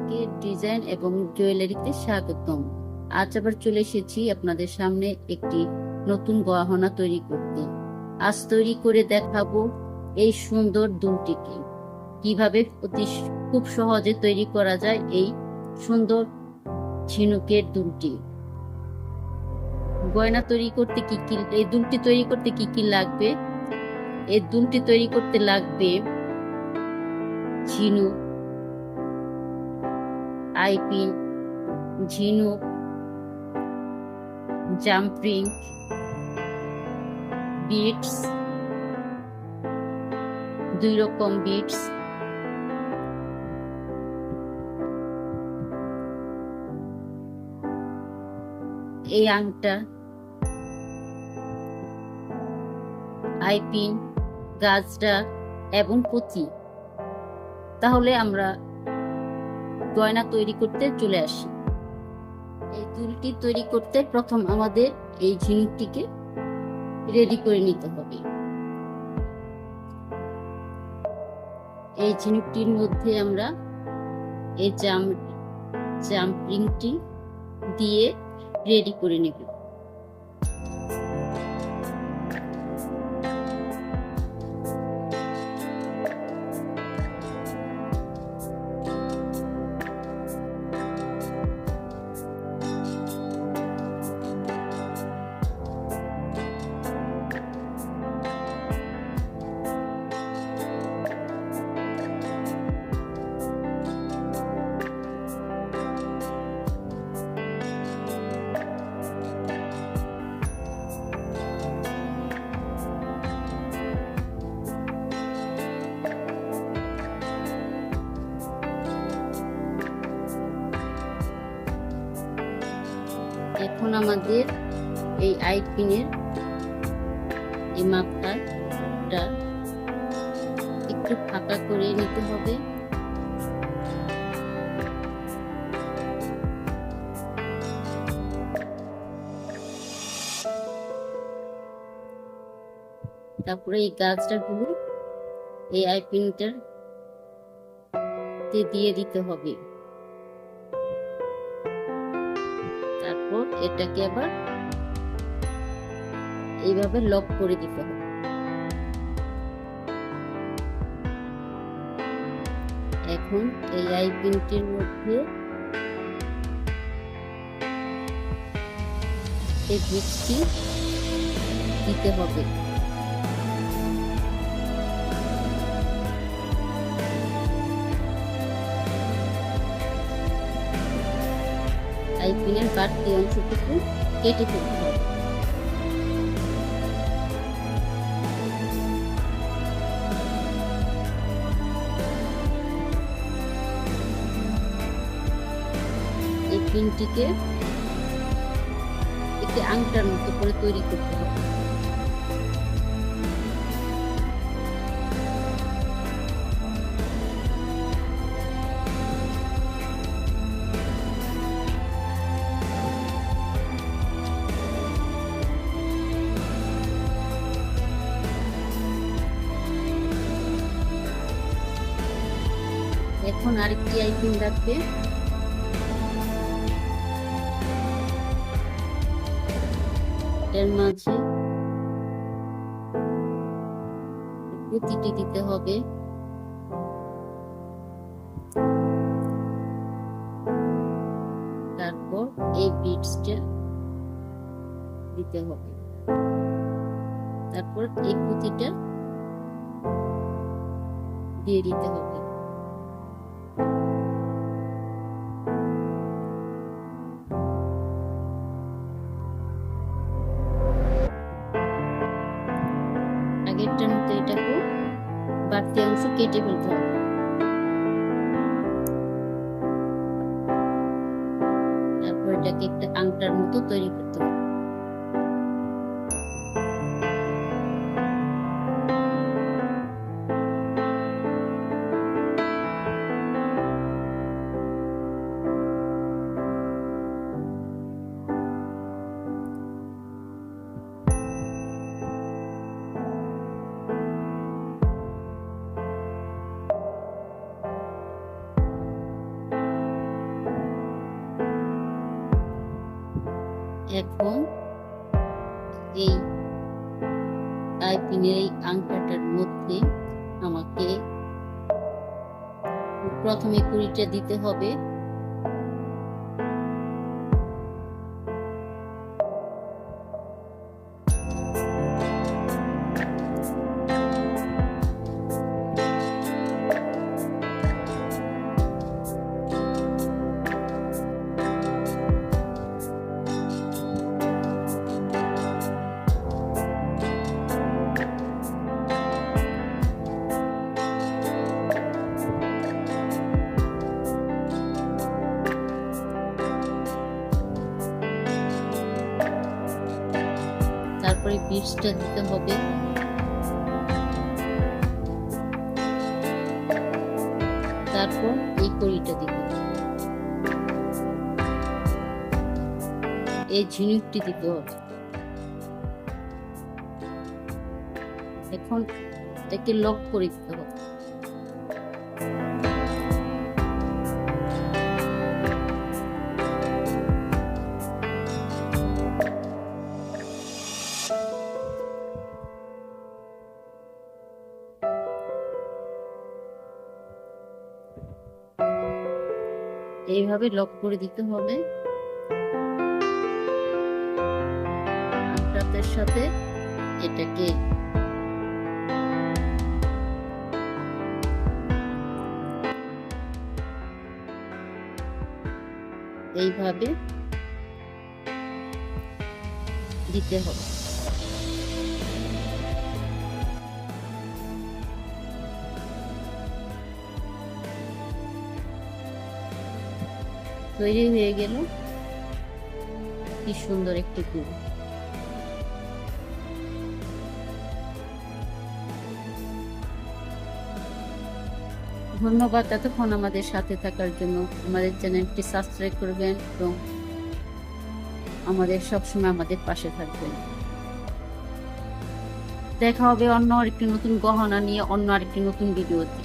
সবাইকে ডিজাইন এবং জুয়েলারিতে স্বাগতম। আজ আবার চলে এসেছি আপনাদের সামনে একটি নতুন গহনা তৈরি করতে। আজ তৈরি করে দেখাবো এই সুন্দর দুলটিকে কিভাবে খুব সহজে তৈরি করা যায়। এই সুন্দর ঝিনুকের দুলটি গয়না তৈরি করতে এই দুলটি তৈরি করতে কি কি লাগবে? এই দুলটি তৈরি করতে লাগবে ঝিনুক, আইপিন, ঝিনুক, জাম্পরিং, বিটস, 2 রকম বিটস, এই আংটা, আইপিন, গাজরা এবং পুঁতি। তাহলে আমরা গয়না তৈরি করতে চলে আসি। এই দুলটি তৈরি করতে প্রথম আমাদের এই ঝিনুকটিকে রেডি করে নিতে হবে। এই ঝিনুকটির মধ্যে আমরা এই জাম্পরিংটি দিয়ে রেডি করে নেব। এখন আমাদের এই আইপিনের এই মাথাটা একটু ফাঁকা করে নিতে হবে। তারপরে এই গাছটাগুলো এই আইপিনটার দিয়ে দিতে হবে। তারপর এটাকে আবার এইভাবে লক করে দিতে হবে। এখন এই আইপিনটির মধ্যে এই বিটসটি দিতে হবে। আইপিনের বাড়তি অংশটুকু কেটে ফেলতে হবে। এই পিনটিকে একটি আংটার মতো করে তৈরি করতে হবে। এখন আরেকটি আইপিন লাগবে। এর মাঝে পুঁতিটি দিতে হবে। তারপর এই বিটসটা দিতে হবে। তারপর এই পুঁতিটা দিয়ে দিতে হবে। আগেরটার মতো এটাকে বাড়তি অংশ কেটে ফেলতে হবে। তারপর এটাকে একটা আংটার মতো তৈরি করতে হবে। এই টাইপিনের এই আংটাটার মধ্যে আমাকে প্রথমে কুড়িটা দিতে হবে। তারপরে বিটসটা দিতে হবে। তারপর এই কড়িটা দিতে হবে, এই ঝিনুকটি দিতে হবে। এখন এটাকে লক করে দিতে হবে। এইভাবে লক করে দিতে হবে। আংটার সাথে এটাকে এইভাবে দিতে হবে। তৈরি হয়ে গেল কি সুন্দর একটি কুড়ি। ধন্যবাদ এতক্ষণ আমাদের সাথে থাকার জন্য। আমাদের চ্যানেলটি সাবস্ক্রাইব করবেন এবং আমাদের সবসময় আমাদের পাশে থাকবেন। দেখা হবে অন্য আরেকটি নতুন গহনা নিয়ে, অন্য আরেকটি নতুন ভিডিওতে।